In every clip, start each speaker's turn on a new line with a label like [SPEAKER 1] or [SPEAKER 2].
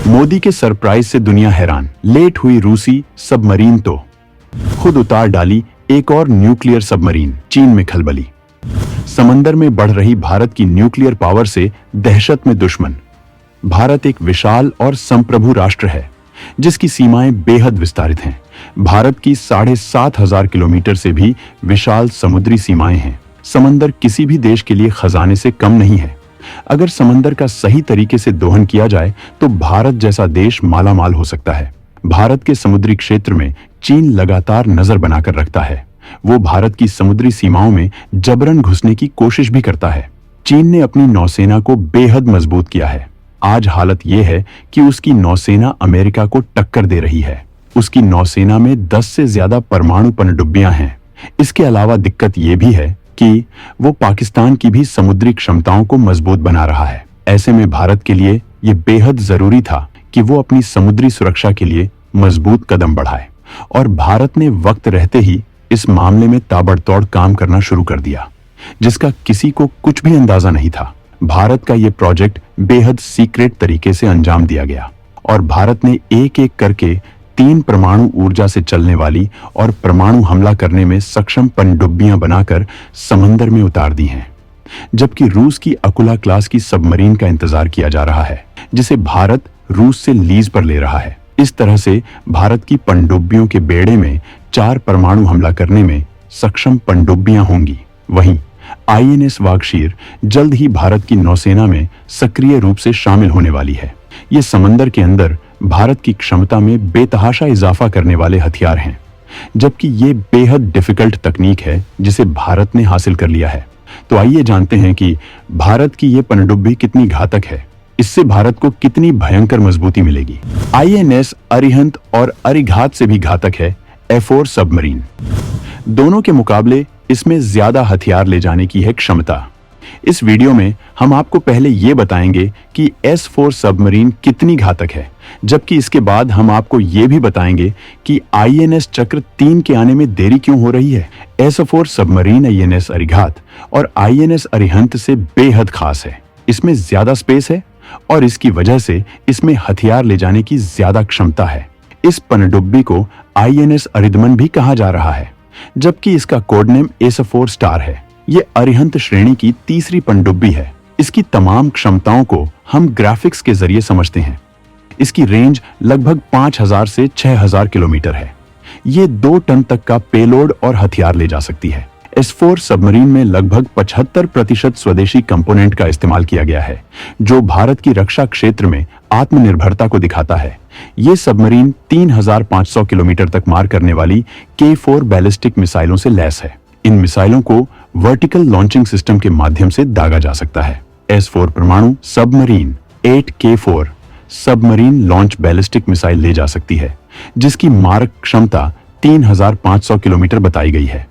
[SPEAKER 1] मोदी के सरप्राइज से दुनिया हैरान, लेट हुई रूसी सबमरीन तो खुद उतार डाली एक और न्यूक्लियर सबमरीन, चीन में खलबली। समंदर में बढ़ रही भारत की न्यूक्लियर पावर से दहशत में दुश्मन। भारत एक विशाल और संप्रभु राष्ट्र है जिसकी सीमाएं बेहद विस्तारित हैं। भारत की 7,500 किलोमीटर से भी विशाल समुद्री सीमाएं हैं। समंदर किसी भी देश के लिए खजाने से कम नहीं है। अगर समंदर का सही तरीके से दोहन किया जाए तो भारत जैसा देश मालामाल हो सकता है। भारत के समुद्री क्षेत्र में चीन लगातार नजर बनाकर रखता है। वो भारत की समुद्री सीमाओं में जबरन घुसने की कोशिश भी करता है। चीन ने अपनी नौसेना को बेहद मजबूत किया है। आज हालत यह है कि उसकी नौसेना अमेरिका को टक्कर दे रही है। उसकी नौसेना में 10 से ज्यादा परमाणु पनडुब्बियां हैं। इसके अलावा दिक्कत यह भी है कि वो पाकिस्तान की भी समुद्री क्षमताओं को मजबूत बना रहा है। ऐसे में भारत के लिए यह बेहद जरूरी था कि वो अपनी समुद्री सुरक्षा के लिए मजबूत कदम बढ़ाए, और भारत ने वक्त रहते ही इस मामले में ताबड़तोड़ काम करना शुरू कर दिया, जिसका किसी को कुछ भी अंदाजा नहीं था। भारत का यह प्रोजेक्ट बेहद सीक्रेट तरीके से अंजाम दिया गया और भारत ने एक एक करके 3 परमाणु ऊर्जा से चलने वाली और परमाणु हमला करने में सक्षम पनडुब्बियां बनाकर समंदर में उतार दी हैं। जबकि रूस की अकुला क्लास की सबमरीन का इंतजार किया जा रहा है, जिसे भारत रूस से लीज पर ले रहा है। इस तरह से भारत की पनडुब्बियों के बेड़े में 4 परमाणु हमला करने में सक्षम पनडुब्बियां होंगी। वहीं आईएनएस वागशीर जल्द ही भारत की नौसेना में सक्रिय रूप से शामिल होने वाली है। ये समंदर के अंदर भारत की क्षमता में बेतहाशा इजाफा करने वाले हथियार हैं, जबकि ये बेहद डिफिकल्ट तकनीक है जिसे भारत ने हासिल कर लिया है। तो आइए जानते हैं कि भारत की ये पनडुब्बी कितनी घातक है, इससे भारत को कितनी भयंकर मजबूती मिलेगी। आईएनएस अरिहंत और अरिघात से भी घातक है F4 सबमरीन। दोनों के मुकाबले इसमें ज्यादा हथियार ले जाने की है क्षमता। इस वीडियो में हम आपको पहले ये बताएंगे कि S4 सबमरीन कितनी घातक है, जबकि इसके बाद हम आपको ये भी बताएंगे कि आईएनएस चक्र 3 के आने में देरी क्यों हो रही है। S4 सबमरीन आईएनएस अरिघात और आईएनएस अरिहंत से बेहद खास है। इसमें ज्यादा स्पेस है और इसकी वजह से इसमें हथियार ले जाने की ज्यादा क्षमता है। इस पनडुब्बी को आईएनएस अरिदमन भी कहा जा रहा है, जबकि इसका कोड नेम S4 स्टार है। ये अरिहंत श्रेणी की तीसरी पनडुब्बी है। इसकी तमाम क्षमताओं को हम ग्राफिक्स के जरिए समझते हैं। इसकी रेंज लगभग 5,000 से 6,000 किलोमीटर है। ये 2 टन तक का पेलोड और हथियार ले जा सकती है। S4 सबमरीन में लगभग 75% स्वदेशी कंपोनेंट का इस्तेमाल किया गया है, जो भारत की रक्षा क्षेत्र में आत्मनिर्भरता को दिखाता है। ये सबमरीन 3,500 किलोमीटर तक मार करने वाली K4 बैलिस्टिक मिसाइलों से लैस है। इन मिसाइलों को वर्टिकल लॉन्चिंग सिस्टम के माध्यम से दागा जा सकता है। S4 परमाणु submarine 8K4 submarine launch ballistic missile ले जा सकती है, जिसकी मारक क्षमता 3,500 किलोमीटर बताई गई है।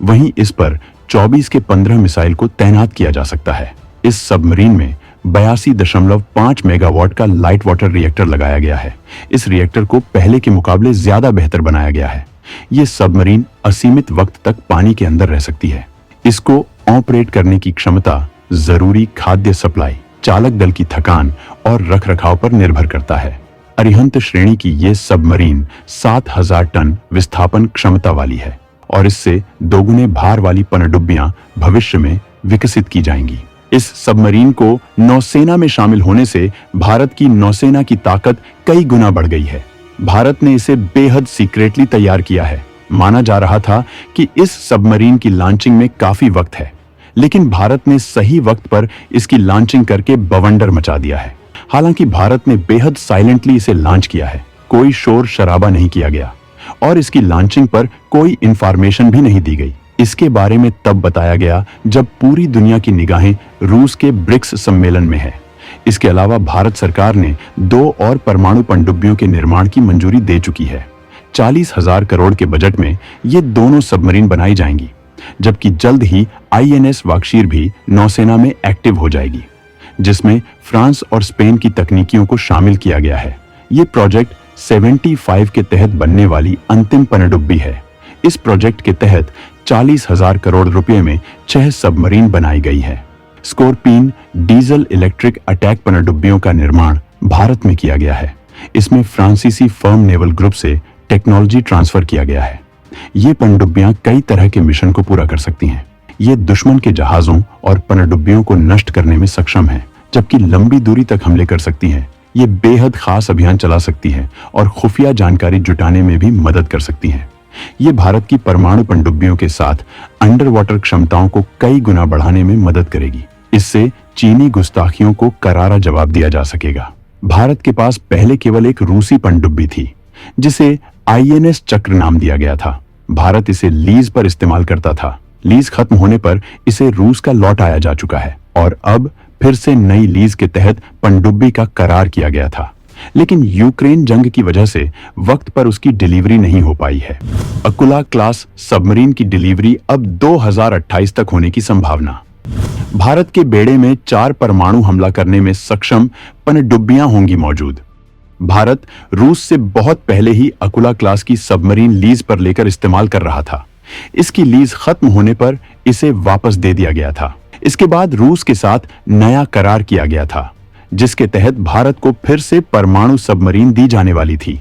[SPEAKER 1] वहीं इस पर 24 के 15 मिसाइल को तैनात किया जा सकता है। इस सबमरीन में 82.5 मेगावाट का लाइट वाटर रिएक्टर लगाया गया है। इस रिएक्टर को पहले के मुकाबले ज्यादा बेहतर बनाया गया है। ये सबमरीन असीमित वक्त तक पानी के अंदर रह सकती है। इसको ऑपरेट करने की क्षमता जरूरी खाद्य सप्लाई, चालक दल की थकान और रखरखाव पर निर्भर करता है। अरिहंत श्रेणी की ये सबमरीन 7,000 टन विस्थापन क्षमता वाली है और इससे दोगुने भार वाली पनडुब्बियां भविष्य में विकसित की जाएंगी। इस सबमरीन को नौसेना में शामिल होने से भारत की नौसेना की ताकत कई गुना बढ़ गई है। भारत ने इसे बेहद सीक्रेटली तैयार किया है। माना जा रहा था कि इस सबमरीन की लॉन्चिंग में काफी वक्त है, लेकिन भारत ने सही वक्त पर इसकी लॉन्चिंग करके बवंडर मचा दिया है। हालांकि भारत ने बेहद साइलेंटली इसे लॉन्च किया है। कोई शोर शराबा नहीं किया गया और इसकी लॉन्चिंग पर कोई इंफॉर्मेशन भी नहीं दी गई। इसके बारे में तब बताया गया जब पूरी दुनिया की निगाहें रूस के ब्रिक्स सम्मेलन में है। इसके अलावा भारत सरकार ने 2 और परमाणु पनडुब्बियों के निर्माण की मंजूरी दे चुकी है। 40,000 करोड़ के बजट में ये दोनों सबमरीन बनाई जाएंगी, जबकि जल्द ही आईएनएस वागशीर भी नौसेना में एक्टिव हो जाएगी, जिसमें फ्रांस और स्पेन की तकनीकियों को शामिल किया गया है। ये प्रोजेक्ट 75 के तहत बनने वाली अंतिम पनडुब्बी है। इस प्रोजेक्ट के तहत 40,000 करोड़ रुपए में 6 सबमरीन बनाई गई है। स्कॉर्पियन डीजल इलेक्ट्रिक अटैक पनडुब्बियों का निर्माण भारत में किया गया है। इसमें फ्रांसीसी फर्म नेवल ग्रुप से टेक्नोलॉजी ट्रांसफर किया गया है। ये पनडुब्बियां कई तरह के मिशन को पूरा कर सकती हैं। ये दुश्मन के जहाजों और पनडुब्बियों को नष्ट करने में सक्षम है, जबकि लंबी दूरी तक हमले कर सकती हैं। ये बेहद खास अभियान चला सकती हैं और खुफिया जानकारी जुटाने में भी मदद कर सकती हैं। ये भारत की परमाणु पनडुब्बियों के साथ अंडर वाटर क्षमताओं को कई गुना बढ़ाने में मदद करेगी। इससे चीनी गुस्ताखियों को करारा जवाब दिया जा सकेगा। भारत के पास पहले केवल एक रूसी पनडुब्बी थी, जिसे INS चक्र नाम दिया गया था। भारत इसे लीज पर इस्तेमाल करता था। लीज खत्म होने पर इसे रूस का लौट आया जा चुका है और अब फिर से नई लीज के तहत पनडुब्बी का करार किया गया था। लेकिन यूक्रेन जंग की वजह से वक्त पर उसकी डिलीवरी नहीं हो पाई है। अकुला क्लास सबमरीन की डिलीवरी अब 2028 तक होने की संभावना। भारत के बेड़े में 4 परमाणु हमला करने में सक्षम पनडुब्बियां होंगी मौजूद। भारत रूस से बहुत पहले ही अकुला क्लास की सबमरीन लीज पर लेकर इस्तेमाल कर रहा था। इसकी लीज खत्म होने पर इसे वापस दे दिया गया था। इसके बाद रूस के साथ नया करार किया गया था, जिसके तहत भारत को फिर से परमाणु सबमरीन दी जाने वाली थी।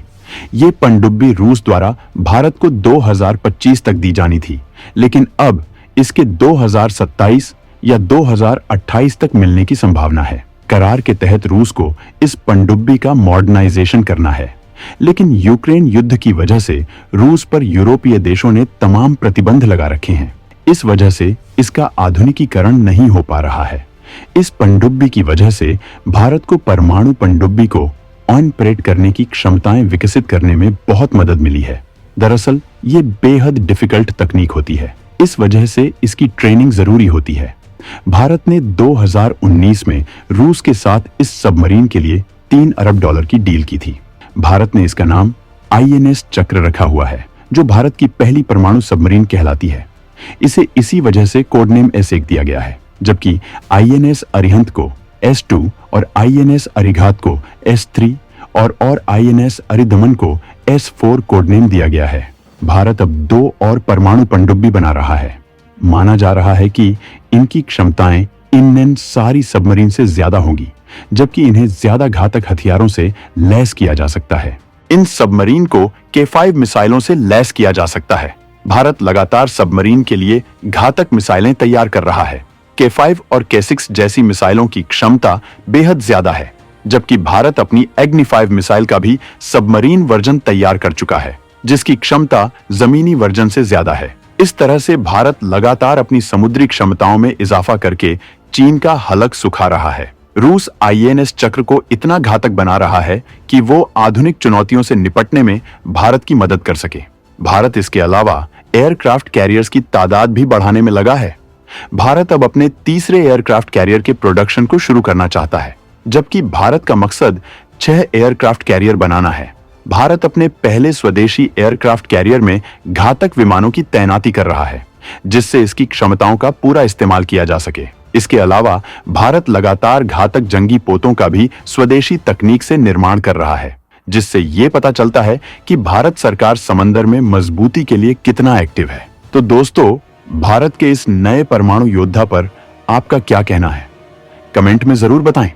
[SPEAKER 1] ये पनडुब्बी रूस द्वारा भारत को 2025 तक दी जानी थी, लेकिन अब इसके 2027 या 2028 तक मिलने की संभावना है। करार के तहत रूस को इस पनडुब्बी का मॉडर्नाइजेशन करना है, लेकिन यूक्रेन युद्ध की वजह से रूस पर यूरोपीय देशों ने तमाम प्रतिबंध लगा रखे हैं। इस वजह से इसका आधुनिकीकरण नहीं हो पा रहा है। इस पनडुब्बी की वजह से भारत को परमाणु पनडुब्बी को ऑपरेट करने की क्षमताएं विकसित करने में बहुत मदद मिली है। दरअसल ये बेहद डिफिकल्ट तकनीक होती है, इस वजह से इसकी ट्रेनिंग जरूरी होती है। भारत ने 2019 में रूस के साथ इस सबमरीन के लिए $3 अरब की डील की थी। भारत ने इसका नाम INS चक्र रखा हुआ है, जो भारत की पहली परमाणु सबमरीन कहलाती है। इसे इसी वजह से कोडनेम S1 दिया गया है, जबकि INS अरिहंत को S2 और INS अरिघात को S3 और INS अरिदमन को S4 कोडनेम दिया गया है। भारत अब 2 और परमाणु पनडुब्बी बना रहा है। माना जा रहा है कि इनकी क्षमताएं इन सारी सबमरीन से ज्यादा होंगी, जबकि इन्हें ज्यादा घातक हथियारों से लैस किया जा सकता है। इन सबमरीन को K5 मिसाइलों से लैस किया जा सकता है। भारत लगातार सबमरीन के लिए घातक मिसाइलें तैयार कर रहा है। K5 और K6 जैसी मिसाइलों की क्षमता बेहद ज्यादा है, जबकि भारत अपनी Agni-5 मिसाइल का भी सबमरीन वर्जन तैयार कर चुका है, जिसकी क्षमता जमीनी वर्जन से ज्यादा है। इस तरह से भारत लगातार अपनी समुद्री क्षमताओं में इजाफा करके चीन का हलक सुखा रहा है। रूस INS चक्र को इतना घातक बना रहा है कि वो आधुनिक चुनौतियों से निपटने में भारत की मदद कर सके। भारत इसके अलावा एयरक्राफ्ट कैरियर्स की तादाद भी बढ़ाने में लगा है। भारत अब अपने तीसरे एयरक्राफ्ट कैरियर के प्रोडक्शन को शुरू करना चाहता है, जबकि भारत का मकसद 6 एयरक्राफ्ट कैरियर बनाना है। भारत अपने पहले स्वदेशी एयरक्राफ्ट कैरियर में घातक विमानों की तैनाती कर रहा है, जिससे इसकी क्षमताओं का पूरा इस्तेमाल किया जा सके। इसके अलावा भारत लगातार घातक जंगी पोतों का भी स्वदेशी तकनीक से निर्माण कर रहा है, जिससे ये पता चलता है कि भारत सरकार समंदर में मजबूती के लिए कितना एक्टिव है। तो दोस्तों, भारत के इस नए परमाणु योद्धा पर आपका क्या कहना है? कमेंट में जरूर बताएं।